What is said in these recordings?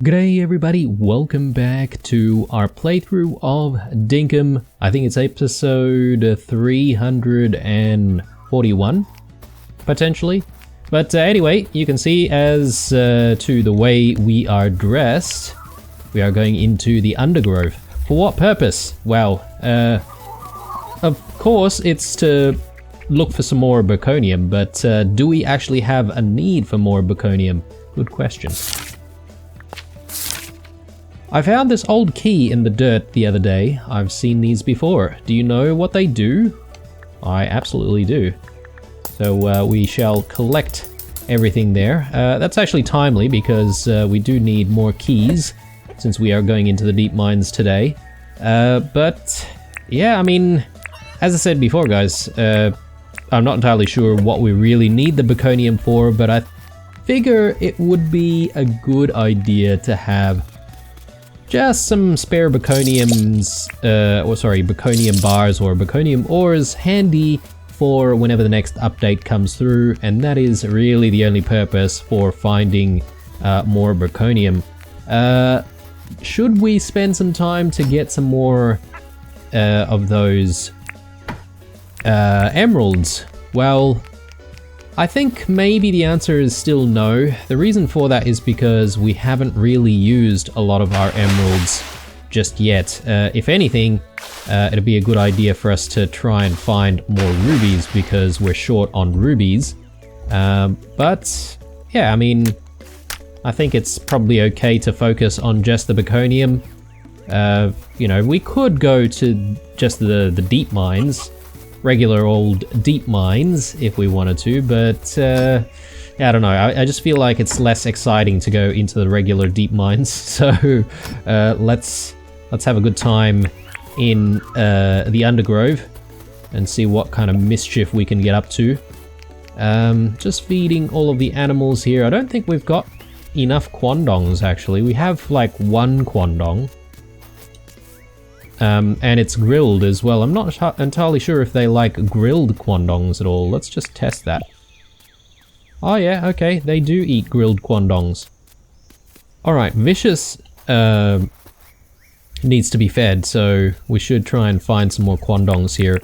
G'day everybody, welcome back to our playthrough of Dinkum. I think it's episode 341, potentially. But anyway, you can see as to the way we are dressed, we are going into the undergrowth. For what purpose? Well, of course it's to look for some more Baconium, but do we actually have a need for more Baconium? Good question. I found this old key in the dirt the other day. I've seen these before. Do you know what they do? I absolutely do. So we shall collect everything there. That's actually timely because we do need more keys since we are going into the deep mines today. But yeah, I mean, as I said before guys, I'm not entirely sure what we really need the Baconium for, but I figure it would be a good idea to have just some spare Baconiums, Baconium bars or Baconium ores handy for whenever the next update comes through, and that is really the only purpose for finding more Baconium. Should we spend some time to get some more of those emeralds? Well, I think maybe the answer is still no. The reason for that is because we haven't really used a lot of our emeralds just yet. If anything, it'd be a good idea for us to try and find more rubies because we're short on rubies. But yeah, I mean, I think it's probably okay to focus on just the Baconium. You know, we could go to just the deep mines, regular old deep mines if we wanted to, but yeah, I don't know, I just feel like it's less exciting to go into the regular deep mines, so let's have a good time in the undergrowth and see what kind of mischief we can get up to. Just feeding all of the animals here. I don't think we've got enough quandongs actually. We have like one quandong. And it's grilled as well. I'm not entirely sure if they like grilled quandongs at all. Let's just test that. Oh yeah, okay, they do eat grilled quandongs. Alright, Vicious needs to be fed, so we should try and find some more quandongs here.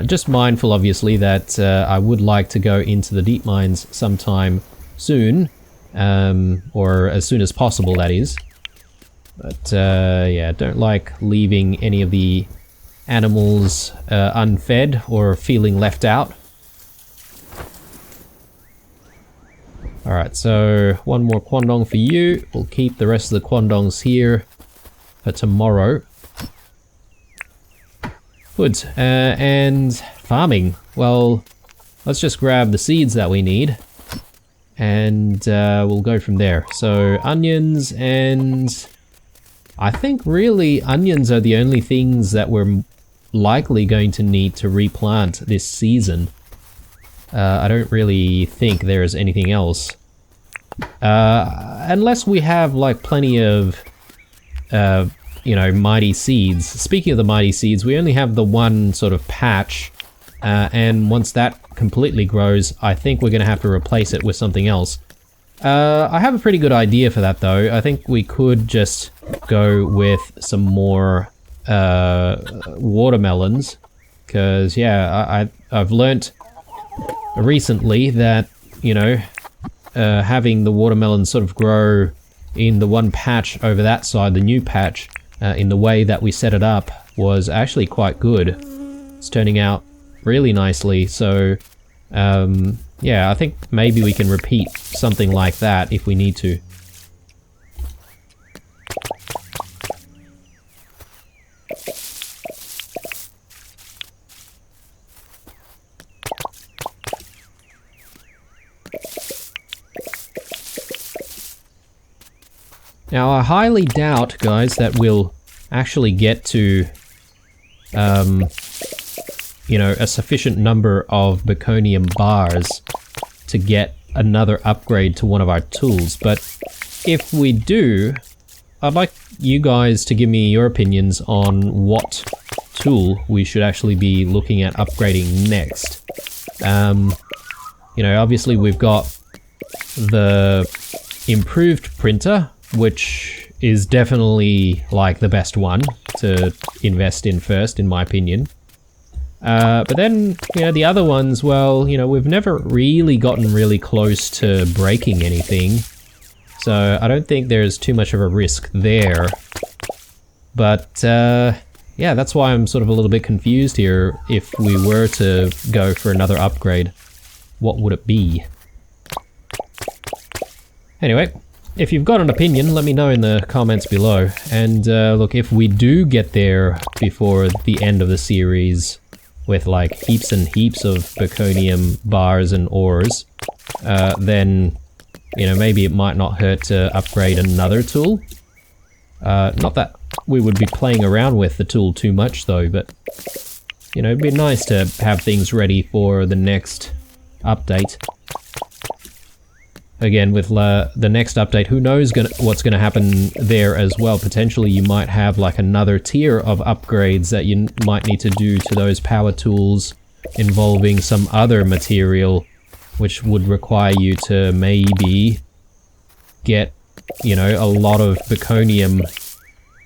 Just mindful, obviously, that I would like to go into the deep mines sometime soon. Or as soon as possible, that is. But yeah, don't like leaving any of the animals unfed or feeling left out. Alright, so one more quandong for you. We'll keep the rest of the quandongs here for tomorrow. Good. And farming. Well, let's just grab the seeds that we need. And we'll go from there. So onions, and I think really onions are the only things that we're likely going to need to replant this season. I don't really think there is anything else. Unless we have like plenty of, you know, mighty seeds. Speaking of the mighty seeds, we only have the one sort of patch. And once that completely grows, I think we're going to have to replace it with something else. I have a pretty good idea for that though. I think we could just go with some more watermelons, because yeah, I've learnt recently that, you know, having the watermelons sort of grow in the one patch over that side, the new patch, in the way that we set it up was actually quite good. It's turning out really nicely, so yeah, I think maybe we can repeat something like that if we need to. Now, I highly doubt, guys, that we'll actually get to, you know, a sufficient number of Baconium bars to get another upgrade to one of our tools, but if we do, I'd like you guys to give me your opinions on what tool we should actually be looking at upgrading next. You know, obviously we've got the improved printer, which is definitely like the best one to invest in first, in my opinion. But then, you know, the other ones, well, you know, we've never really gotten really close to breaking anything. So I don't think there's too much of a risk there. But, yeah, that's why I'm sort of a little bit confused here. If we were to go for another upgrade, what would it be? Anyway, if you've got an opinion, let me know in the comments below. And look, if we do get there before the end of the series with like heaps and heaps of Baconium bars and ores, then, you know, maybe it might not hurt to upgrade another tool. Not that we would be playing around with the tool too much though, but, you know, it'd be nice to have things ready for the next update. Again, with the next update, who knows what's going to happen there as well. Potentially you might have like another tier of upgrades that you might need to do to those power tools involving some other material, which would require you to maybe get, you know, a lot of Baconium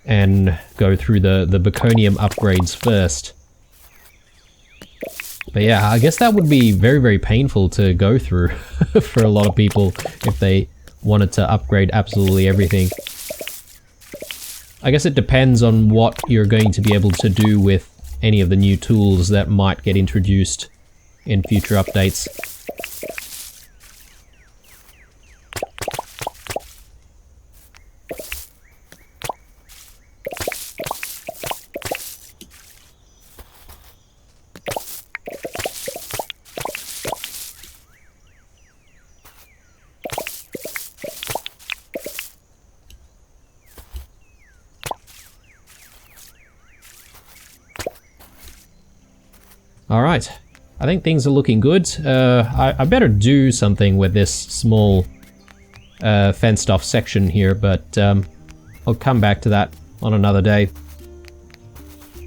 and go through the Baconium upgrades first. But yeah, I guess that would be very, very painful to go through for a lot of people if they wanted to upgrade absolutely everything. I guess it depends on what you're going to be able to do with any of the new tools that might get introduced in future updates. Alright, I think things are looking good. I better do something with this small fenced off section here, but I'll come back to that on another day.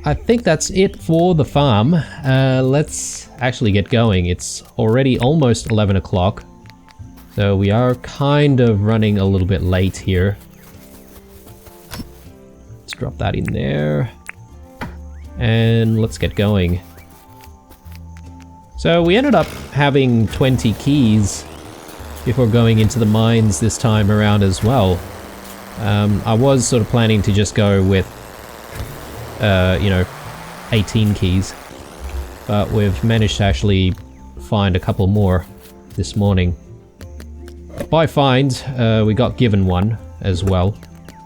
I think that's it for the farm. Let's actually get going. It's already almost 11 o'clock, so we are kind of running a little bit late here. Let's drop that in there, and let's get going. So we ended up having 20 keys before going into the mines this time around as well. I was sort of planning to just go with, you know, 18 keys, but we've managed to actually find a couple more this morning. By find, we got given one as well,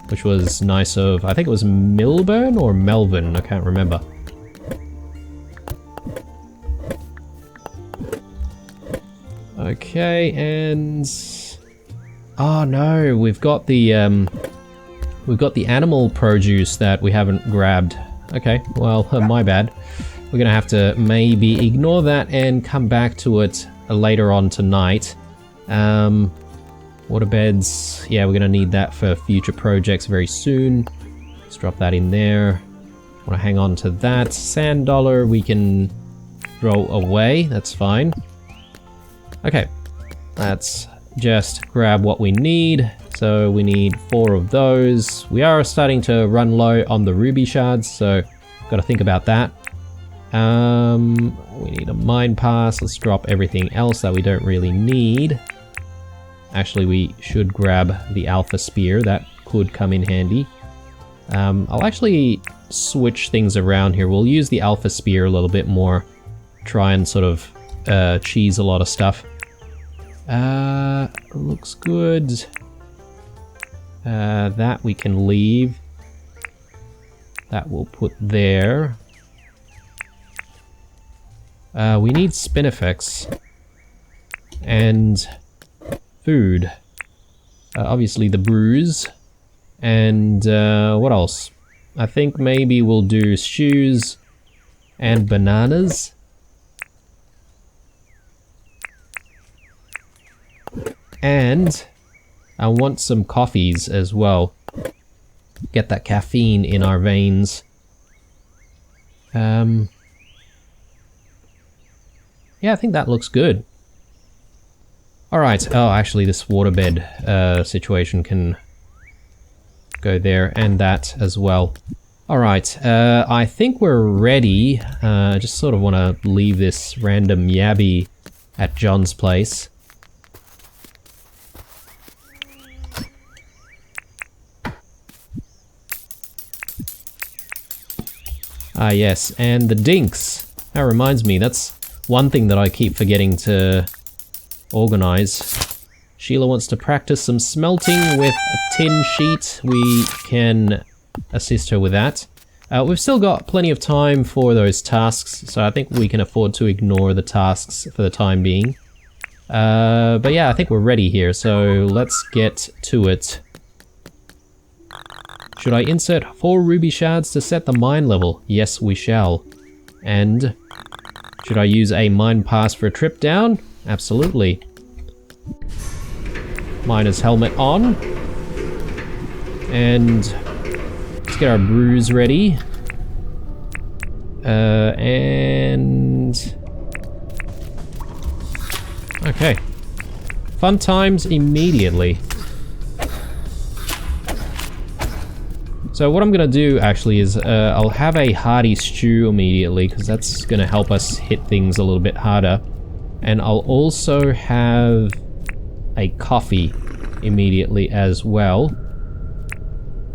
which was nice of, I think it was Milburn or Melvin, I can't remember. Okay, and oh no, we've got the animal produce that we haven't grabbed. Okay, well, my bad. We're gonna have to maybe ignore that and come back to it later on tonight. Water beds, yeah, we're gonna need that for future projects very soon. Let's drop that in there. Wanna hang on to that. Sand dollar we can throw away, that's fine. Okay, let's just grab what we need. So we need 4 of those. We are starting to run low on the ruby shards, so got to think about that. We need a mine pass. Let's drop everything else that we don't really need. Actually, we should grab the alpha spear. That could come in handy. I'll actually switch things around here. We'll use the alpha spear a little bit more. Try and sort of cheese a lot of stuff. Looks good. That we can leave. That we'll put there. We need spinifex and food. Obviously the brews. And what else? I think maybe we'll do shoes and bananas. And I want some coffees as well. Get that caffeine in our veins. Yeah, I think that looks good. Alright, oh, actually this waterbed situation can go there and that as well. Alright, I think we're ready. I just sort of want to leave this random yabby at John's place. Ah yes, and the dinks. That reminds me, that's one thing that I keep forgetting to organize. Sheila wants to practice some smelting with a tin sheet. We can assist her with that. We've still got plenty of time for those tasks, so I think we can afford to ignore the tasks for the time being. But yeah, I think we're ready here, so let's get to it. Should I insert 4 ruby shards to set the mine level? Yes, we shall. And should I use a mine pass for a trip down? Absolutely. Miner's helmet on. And let's get our brews ready. And okay. Fun times immediately. So what I'm gonna do actually is I'll have a hearty stew immediately because that's gonna help us hit things a little bit harder. And I'll also have a coffee immediately as well.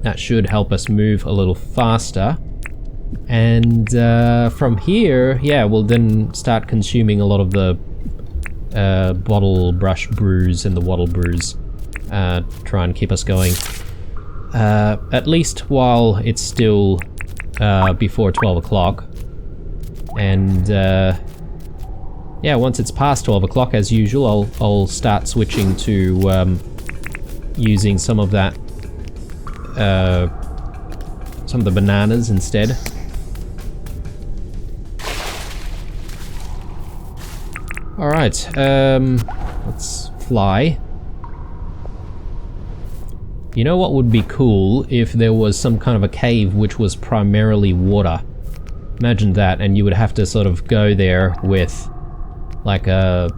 That should help us move a little faster. And from here, yeah, we'll then start consuming a lot of the bottle brush brews and the wattle brews. Try and keep us going. At least while it's still before 12 o'clock. And yeah, once it's past 12 o'clock, as usual, I'll start switching to using some of that, some of the bananas instead. Alright, let's fly. You know what would be cool if there was some kind of a cave which was primarily water. Imagine that, and you would have to sort of go there with like a,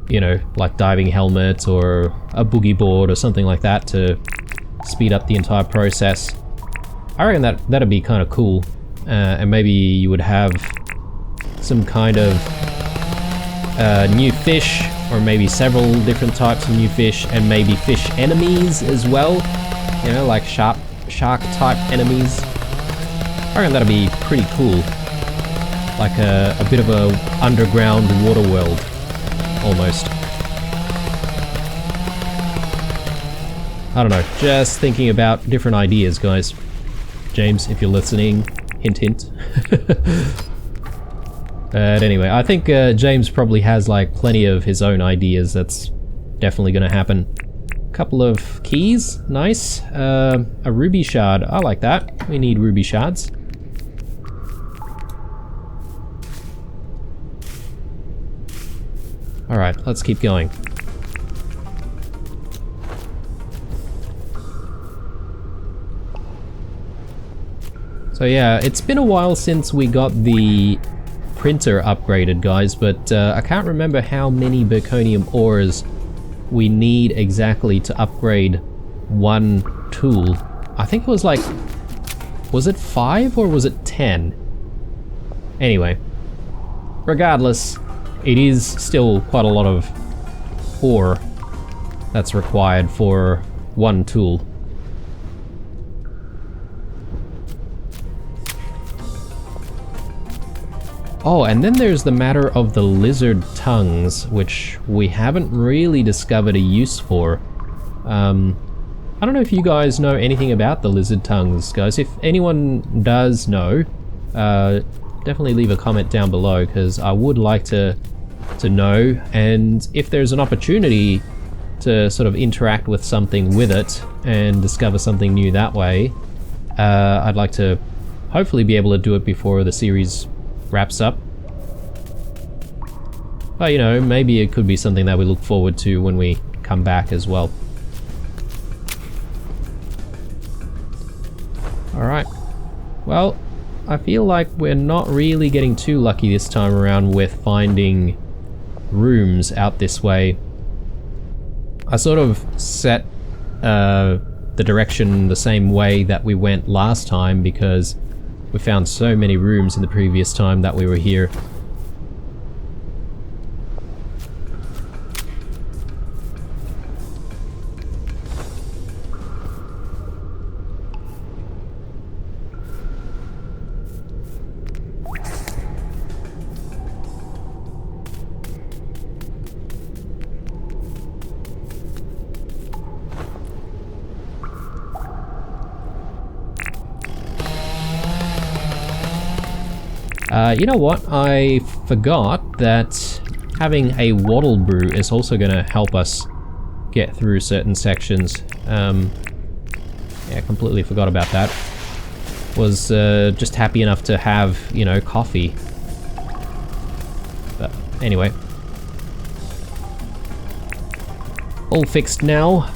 you know, like diving helmet or a boogie board or something like that to speed up the entire process. I reckon that'd be kind of cool, and maybe you would have some kind of new fish, or maybe several different types of new fish, and maybe fish enemies as well. You know, like shark type enemies. I reckon that'd be pretty cool. Like a bit of a underground water world, almost. I don't know, just thinking about different ideas, guys. James, if you're listening, hint hint. But anyway, I think James probably has like plenty of his own ideas. That's definitely gonna happen. Couple of keys, nice. A ruby shard, I like that. We need ruby shards. Alright, let's keep going. So yeah, it's been a while since we got the printer upgraded, guys, but I can't remember how many Berkonium ores we need exactly to upgrade one tool. I think it was like, was it 5 or was it 10? Anyway, regardless, it is still quite a lot of ore that's required for one tool. Oh, and then there's the matter of the lizard tongues, which we haven't really discovered a use for. I don't know if you guys know anything about the lizard tongues, guys. If anyone does know, definitely leave a comment down below, because I would like to know, and if there's an opportunity to sort of interact with something with it and discover something new that way, I'd like to hopefully be able to do it before the series wraps up. But you know, maybe it could be something that we look forward to when we come back as well. Alright, well, I feel like we're not really getting too lucky this time around with finding rooms out this way. I sort of set the the direction the same way that we went last time, because we found so many rooms in the previous time that we were here. You know what? I forgot that having a waddle brew is also going to help us get through certain sections. Yeah, completely forgot about that. Was just happy enough to have, you know, coffee. But anyway. All fixed now.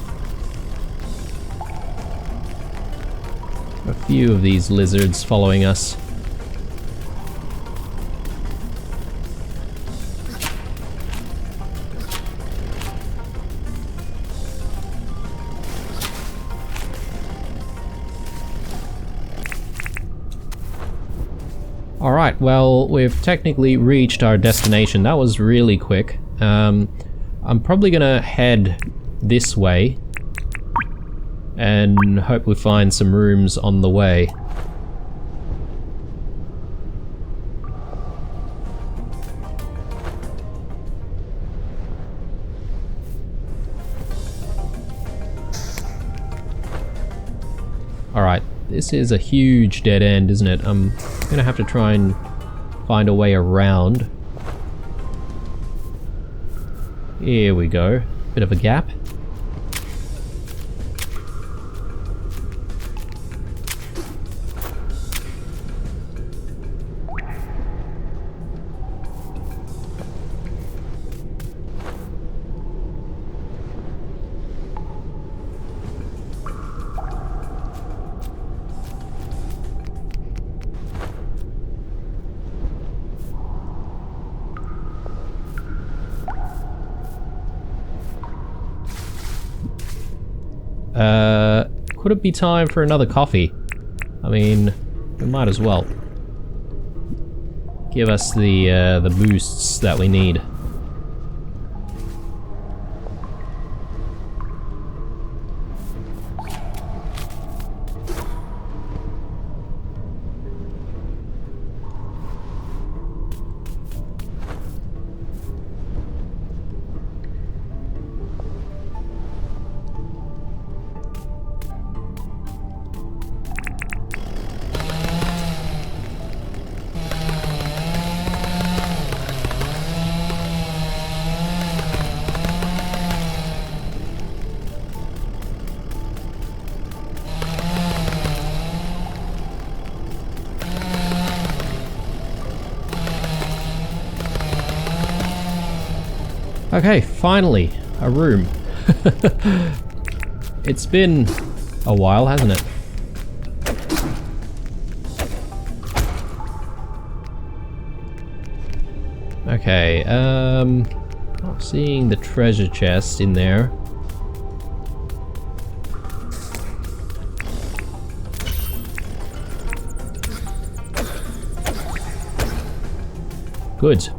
A few of these lizards following us. Alright, well, we've technically reached our destination. That was really quick. I'm probably gonna head this way and hope we find some rooms on the way. Alright, this is a huge dead end, isn't it? I'm gonna have to try and find a way around. Here we go. Bit of a gap. Could it be time for another coffee? I mean, we might as well. Give us the boosts that we need. Okay, finally, a room. It's been a while, hasn't it? Okay, not seeing the treasure chest in there. Good.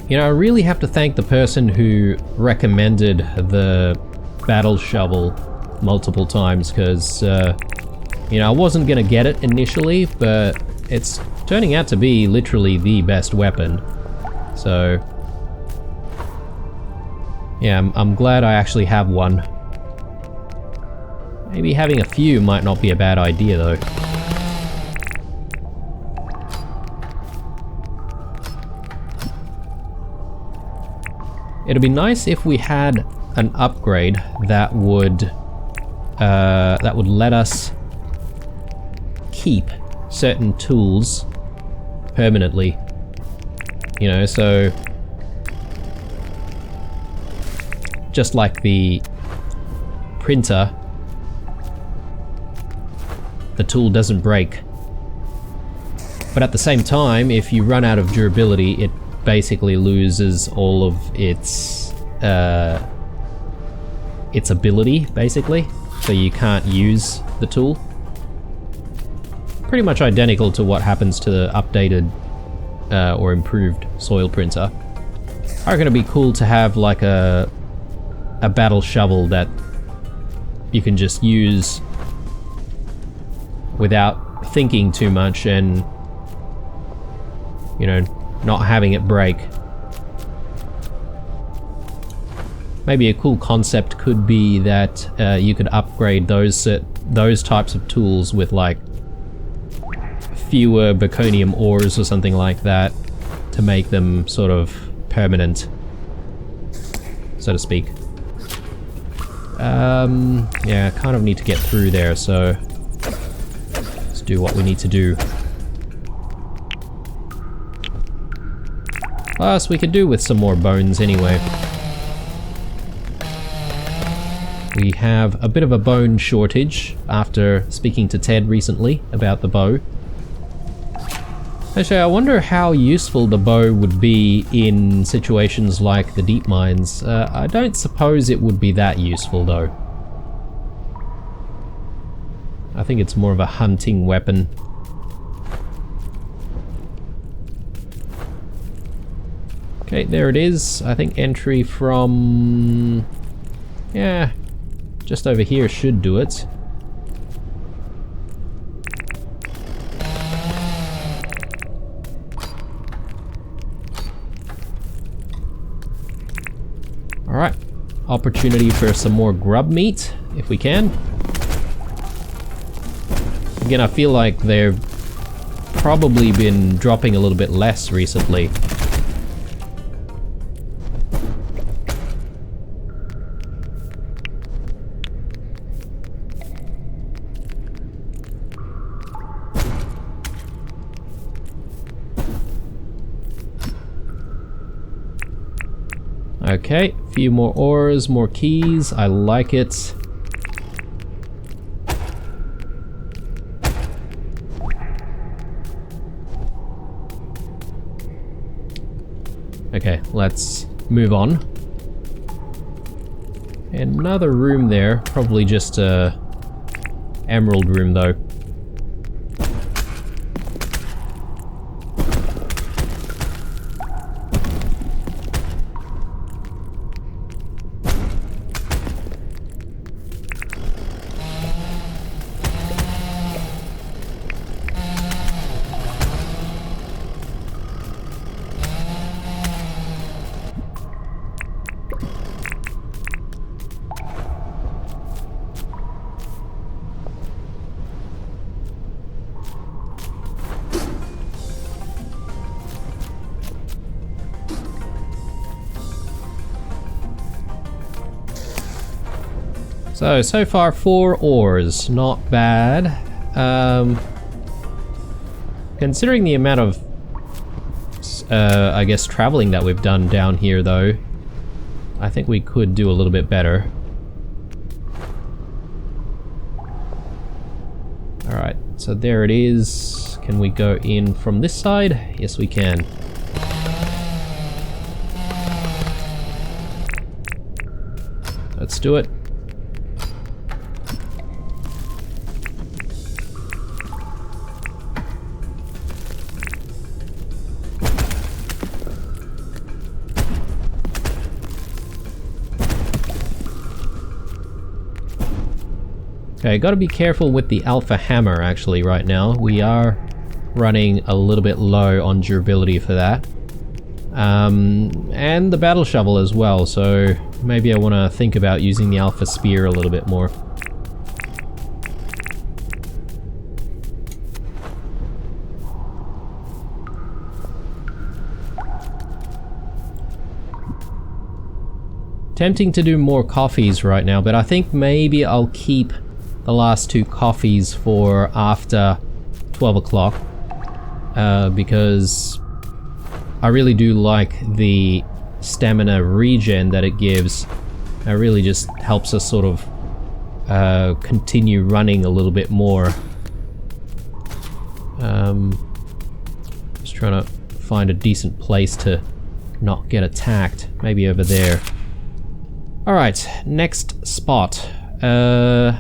You know, I really have to thank the person who recommended the battle shovel multiple times, because, you know, I wasn't gonna get it initially, but it's turning out to be literally the best weapon. So, yeah, I'm glad I actually have one. Maybe having a few might not be a bad idea, though. It'd be nice if we had an upgrade that would let us keep certain tools permanently. You know, so just like the printer, the tool doesn't break. But at the same time, if you run out of durability, it basically loses all of its its ability, basically, so you can't use the tool. Pretty much identical to what happens to the updated or improved soil printer. I reckon it'd be cool to have like a battle shovel that you can just use without thinking too much and, you know, not having it break. Maybe a cool concept could be that you could upgrade those types of tools with like fewer Baconium ores or something like that to make them sort of permanent, so to speak. Yeah, I kind of need to get through there, so let's do what we need to do. Plus, we could do with some more bones anyway. We have a bit of a bone shortage after speaking to Ted recently about the bow. Actually, I wonder how useful the bow would be in situations like the deep mines. I don't suppose it would be that useful though. I think it's more of a hunting weapon. Okay, there it is. I think entry from... yeah, just over here should do it. Alright, opportunity for some more grub meat, if we can. Again, I feel like they've probably been dropping a little bit less recently. Okay, a few more ores, more keys. I like it. Okay, let's move on. Another room there, probably just a emerald room though. So far 4 ores, not bad. Considering the amount of, I guess, traveling that we've done down here though, I think we could do a little bit better. Alright, so there it is. Can we go in from this side? Yes, we can. Let's do it. Okay, gotta be careful with the alpha hammer actually right now. We are running a little bit low on durability for that. And the battle shovel as well, so maybe I want to think about using the alpha spear a little bit more. Tempting to do more coffees right now, but I think maybe I'll keep the last 2 coffees for after 12 o'clock, because I really do like the stamina regen that it gives. It really just helps us sort of continue running a little bit more. Just trying to find a decent place to not get attacked. Maybe over there. Alright, next spot. I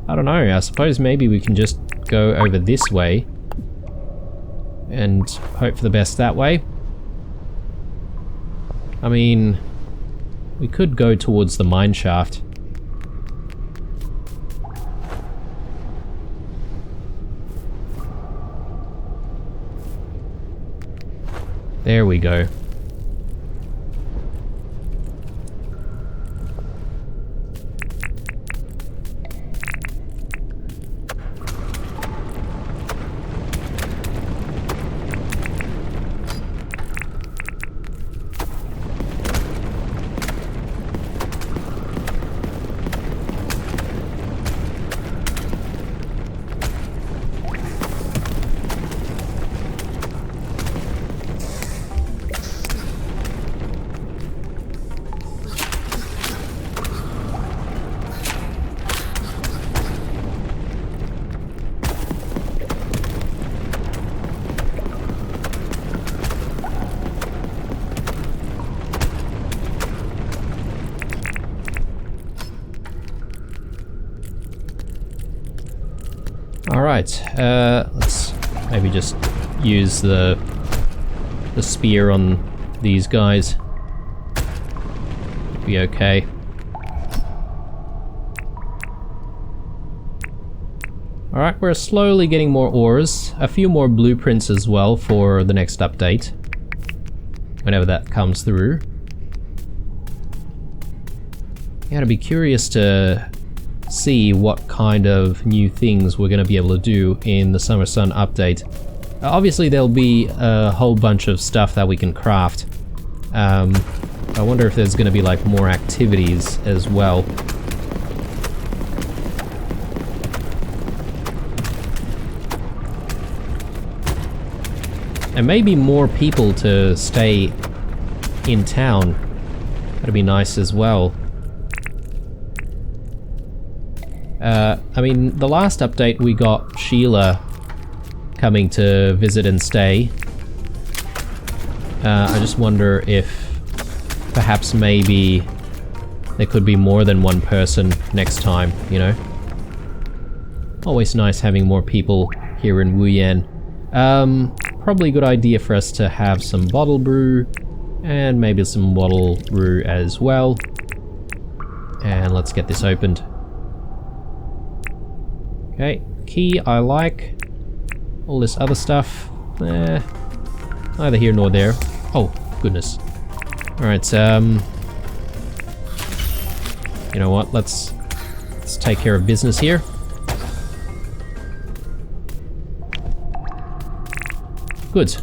don't know, I suppose maybe we can just go over this way and hope for the best that way. I mean, we could go towards the mine shaft. There we go. Alright, let's maybe just use the spear on these guys. Be okay. Alright, we're slowly getting more ores, a few more blueprints as well for the next update, whenever that comes through. Yeah, I'd be curious to see what kind of new things we're going to be able to do in the Summer Sun update. Obviously there'll be a whole bunch of stuff that we can craft. I wonder if there's going to be like more activities as well. And maybe more people to stay in town. That'd be nice as well. I mean, the last update we got Sheila coming to visit and stay. I just wonder if perhaps maybe there could be more than one person next time, you know? Always nice having more people here in Wuyan. Probably a good idea for us to have some bottle brew and maybe some bottle brew as well. And let's get this opened. Okay, key I like. All this other stuff, neither here nor there. Oh, goodness. Alright, you know what, let's take care of business here. Good.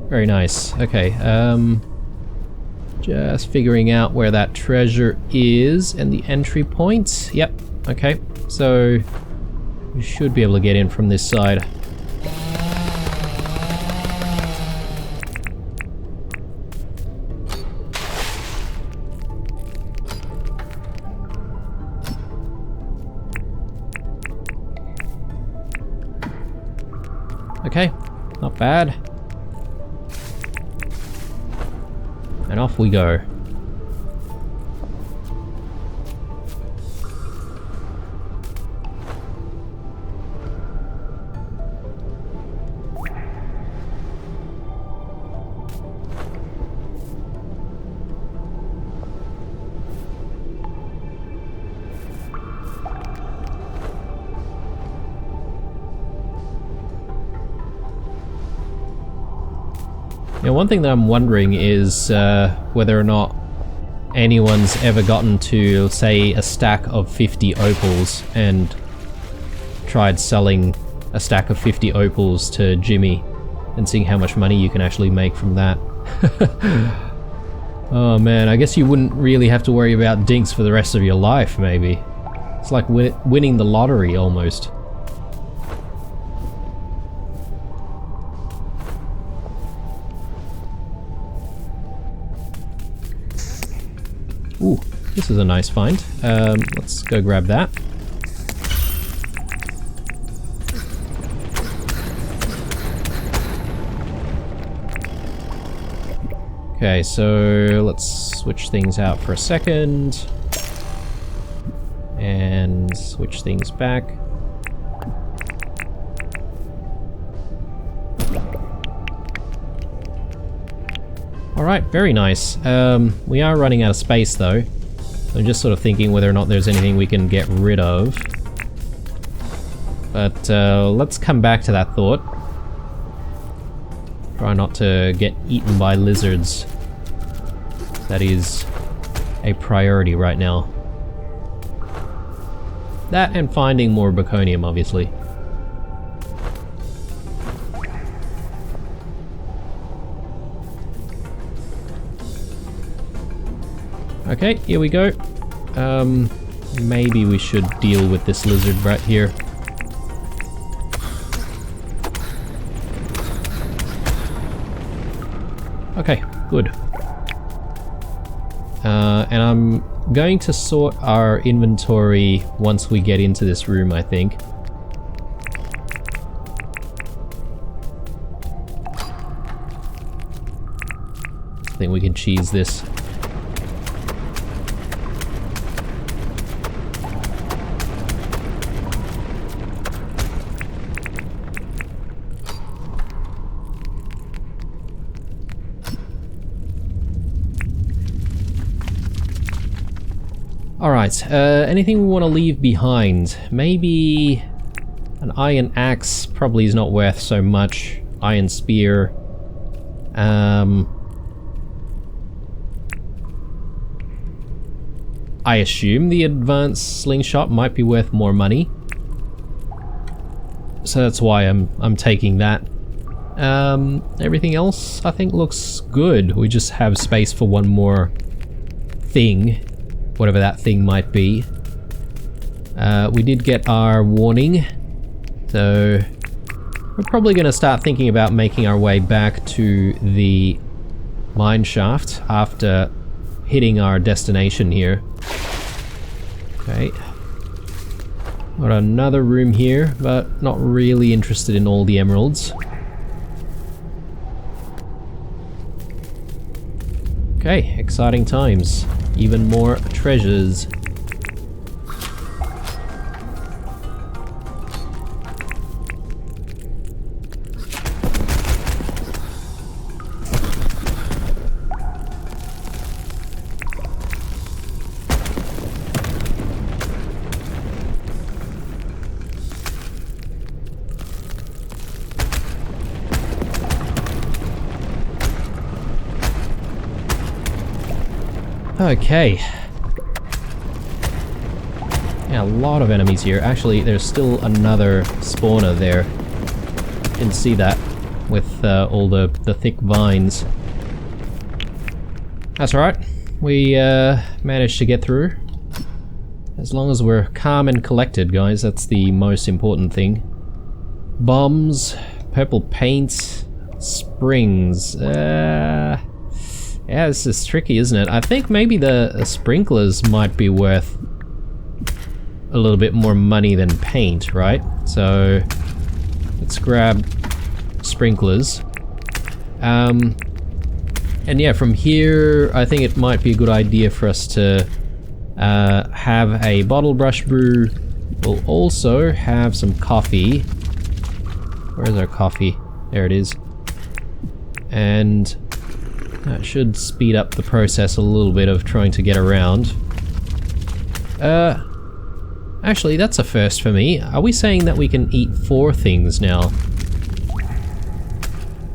Very nice. Okay, just figuring out where that treasure is and the entry point. Yep, okay. So, we should be able to get in from this side. Okay, not bad. And off we go. Now, one thing that I'm wondering is whether or not anyone's ever gotten to, say, a stack of 50 opals and tried selling a stack of 50 opals to Jimmy and seeing how much money you can actually make from that. Oh man, I guess you wouldn't really have to worry about dinks for the rest of your life, maybe. It's like winning the lottery, almost. Ooh, this is a nice find. Let's go grab that. Okay, so let's switch things out for a second. And switch things back. Alright, very nice. We are running out of space though. I'm just sort of thinking whether or not there's anything we can get rid of. But let's come back to that thought. Try not to get eaten by lizards. That is a priority right now. That and finding more Baconium, obviously. Okay, here we go. Maybe we should deal with this lizard right here. Okay, good. And I'm going to sort our inventory once we get into this room, I think. I think we can cheese this. Alright, anything we want to leave behind? Maybe an iron axe probably is not worth so much. Iron spear. I assume the advanced slingshot might be worth more money. So that's why I'm taking that. Everything else I think looks good. We just have space for one more thing. Whatever that thing might be. We did get our warning, so we're probably going to start thinking about making our way back to the mine shaft after hitting our destination here. Okay. Got another room here, but not really interested in all the emeralds. Okay, exciting times. Even more treasures. Okay. Yeah, a lot of enemies here. Actually, there's still another spawner there. Didn't see that with all the thick vines. That's alright. We managed to get through. As long as we're calm and collected, guys, that's the most important thing. Bombs, purple paint, springs. Yeah, this is tricky, isn't it? I think maybe the sprinklers might be worth a little bit more money than paint, right? So let's grab sprinklers. And yeah, from here, I think it might be a good idea for us to have a bottle brush brew. We'll also have some coffee. Where's our coffee? There it is. And that should speed up the process a little bit of trying to get around. Actually, that's a first for me. Are we saying that we can eat 4 things now?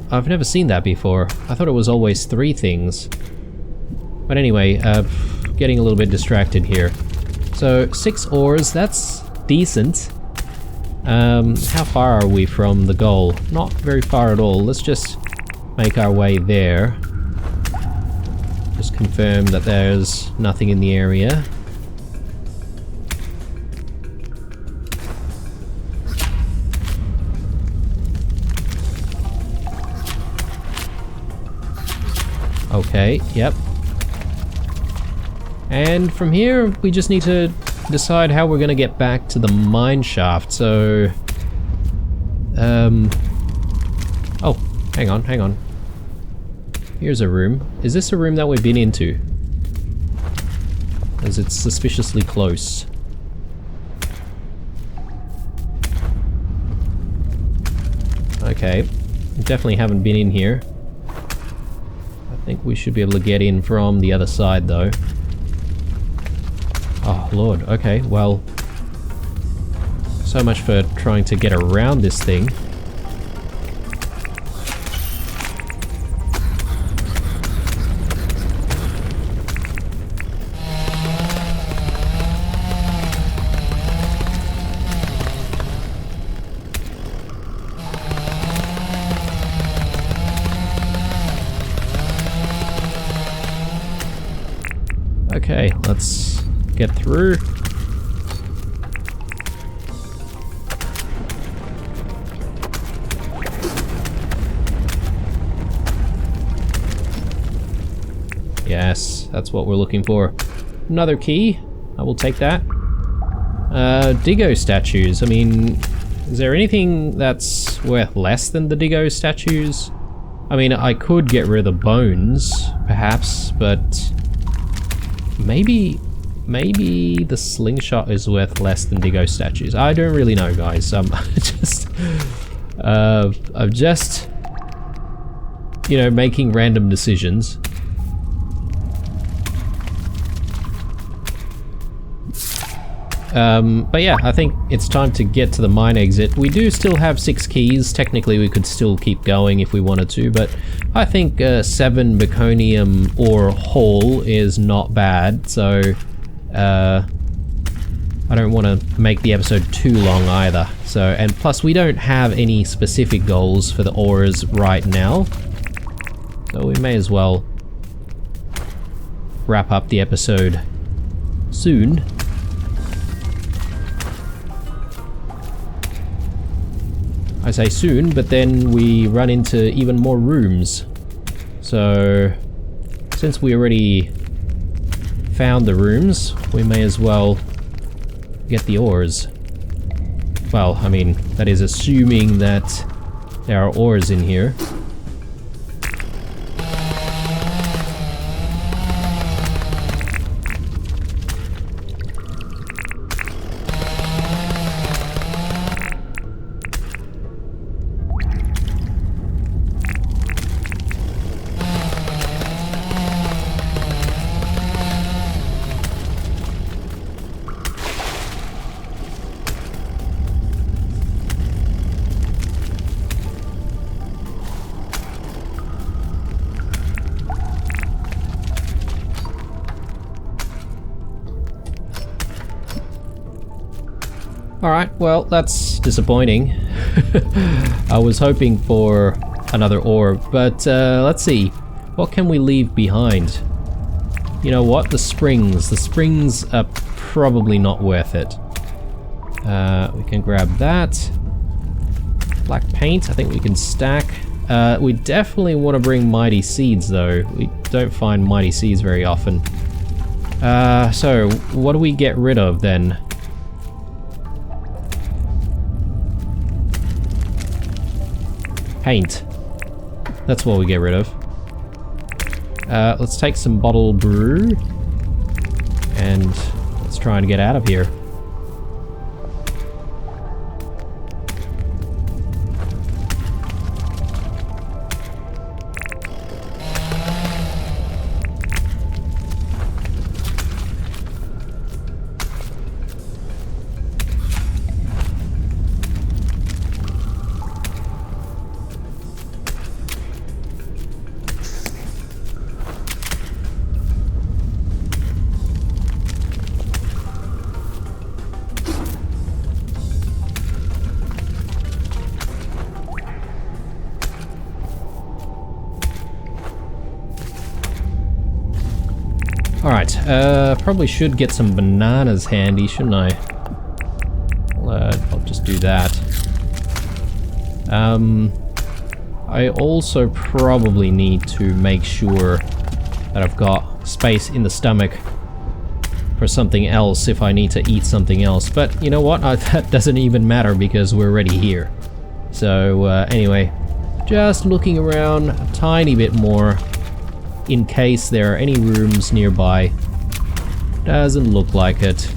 I've never seen that before. I thought it was always 3 things. But anyway, getting a little bit distracted here. So, 6 ores, that's decent. How far are we from the goal? Not very far at all. Let's just make our way there. Just confirm that there's nothing in the area. Okay, yep. And from here, we just need to decide how we're gonna get back to the mine shaft, so... Oh, hang on. Here's a room. Is this a room that we've been into? As it's suspiciously close. Okay, definitely haven't been in here. I think we should be able to get in from the other side though. Oh lord, okay, well... So much for trying to get around this thing. Okay, let's get through. Yes, that's what we're looking for. Another key. I will take that. Diggo statues. I mean, is there anything that's worth less than the Diggo statues? I mean, I could get rid of the bones, perhaps, but... Maybe the slingshot is worth less than Diggo statues. I don't really know, guys. I'm just, you know, making random decisions. But yeah, I think it's time to get to the mine exit. We do still have 6 keys. Technically, we could still keep going if we wanted to, but I think 7 meconium ore haul is not bad, so I don't want to make the episode too long either. So, and plus we don't have any specific goals for the ores right now, so we may as well wrap up the episode soon. I say soon, but then we run into even more rooms. So, since we already found the rooms, we may as well get the ores. Well, I mean, that is assuming that there are ores in here. Alright, well, that's disappointing. I was hoping for another ore, but let's see. What can we leave behind? You know what? The springs. The springs are probably not worth it. We can grab that. Black paint, I think we can stack. We definitely want to bring mighty seeds though. We don't find mighty seeds very often. So, what do we get rid of then? Paint. That's what we get rid of. Let's take some bottle brew and let's try and get out of here. Alright, probably should get some bananas handy, shouldn't I? I'll just do that. I also probably need to make sure that I've got space in the stomach for something else if I need to eat something else. But you know what? That doesn't even matter because we're already here. So anyway, just looking around a tiny bit more in case there are any rooms nearby. Doesn't look like it.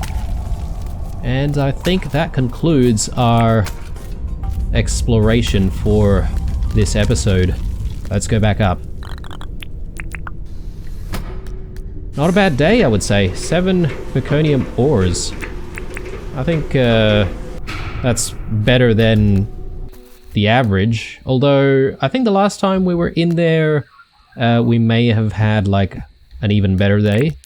And I think that concludes our exploration for this episode. Let's go back up. Not a bad day, I would say. 7 meconium ores. I think that's better than the average. Although, I think the last time we were in there, we may have had like an even better day.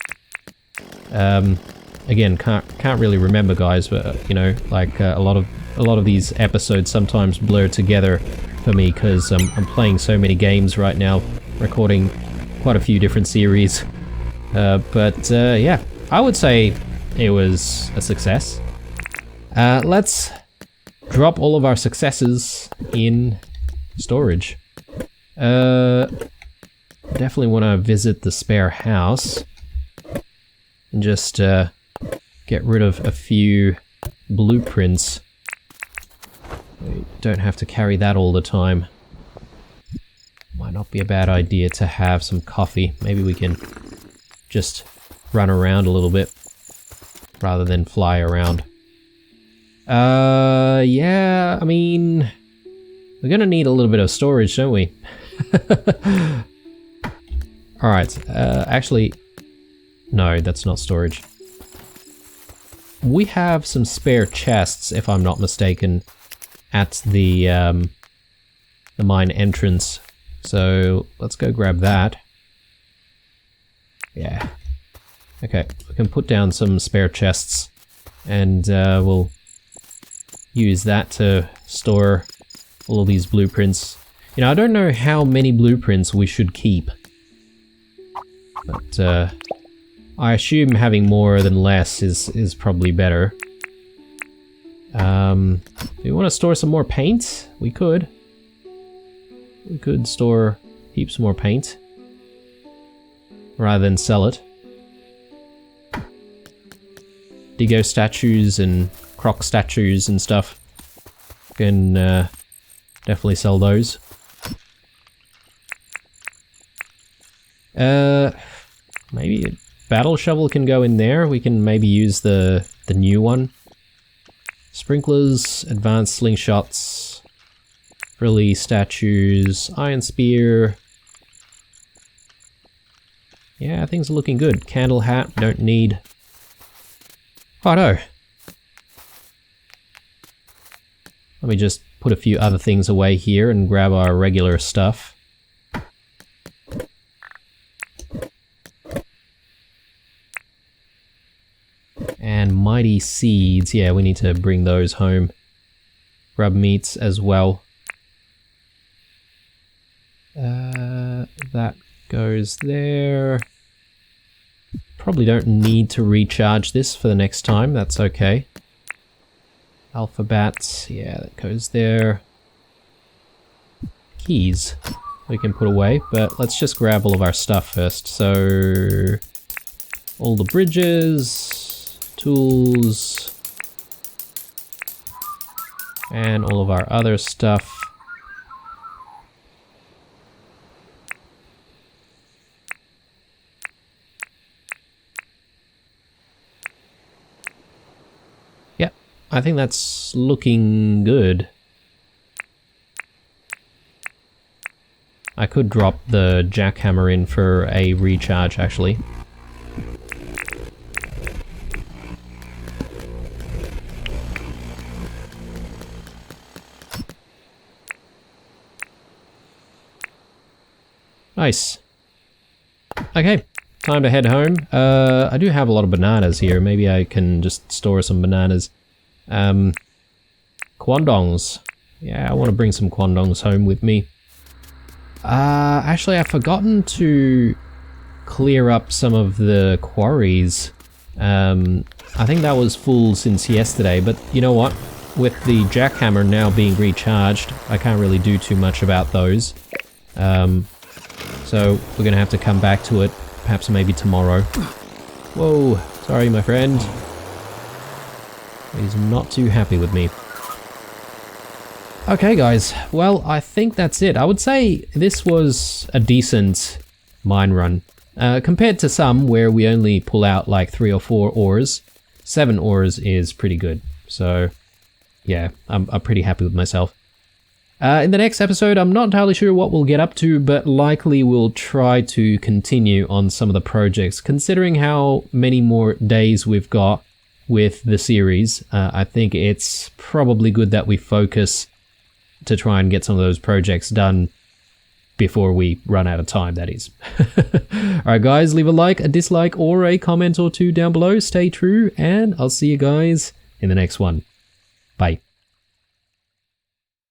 Again, can't really remember, guys, but you know, like a lot of these episodes sometimes blur together for me because I'm playing so many games right now, recording quite a few different series. But yeah, I would say it was a success. Let's drop all of our successes in storage. Definitely want to visit the spare house and just get rid of a few blueprints. We don't have to carry that all the time. Might not be a bad idea to have some coffee. Maybe we can just run around a little bit rather than fly around. Yeah, I mean, we're gonna need a little bit of storage, don't we? Alright, actually, no, that's not storage. We have some spare chests, if I'm not mistaken, at the mine entrance. So let's go grab that. Yeah. Okay, we can put down some spare chests and we'll use that to store all of these blueprints. You know, I don't know how many blueprints we should keep, but I assume having more than less is probably better. Do we want to store some more paint? We could. We could store heaps more paint rather than sell it. Digo statues and croc statues and stuff. Can definitely sell those. Maybe a battle shovel can go in there. We can maybe use the new one. Sprinklers, advanced slingshots, frilly statues, iron spear. Yeah, things are looking good. Candle hat, don't need. Righto. Let me just put a few other things away here and grab our regular stuff. And mighty seeds, yeah, we need to bring those home. Grub meats as well. That goes there. Probably don't need to recharge this for the next time, that's okay. Alphabet, yeah, that goes there. Keys we can put away, but let's just grab all of our stuff first. So, all the bridges, tools, and all of our other stuff. Yep, I think that's looking good. I could drop the jackhammer in for a recharge, actually. Nice. Okay, time to head home. I do have a lot of bananas here. Maybe I can just store some bananas. Quandongs. Yeah, I want to bring some quandongs home with me. Actually, I've forgotten to clear up some of the quarries. I think that was full since yesterday, but you know what? With the jackhammer now being recharged, I can't really do too much about those. So we're gonna have to come back to it, perhaps maybe tomorrow. Whoa, sorry my friend. He's not too happy with me. Okay guys, well I think that's it. I would say this was a decent mine run. Compared to some where we only pull out like 3 or 4 ores, 7 ores is pretty good. So yeah, I'm pretty happy with myself. In the next episode, I'm not entirely sure what we'll get up to, but likely we'll try to continue on some of the projects. Considering how many more days we've got with the series, I think it's probably good that we focus to try and get some of those projects done before we run out of time, that is. Alright guys, leave a like, a dislike, or a comment or two down below. Stay true, and I'll see you guys in the next one. Bye.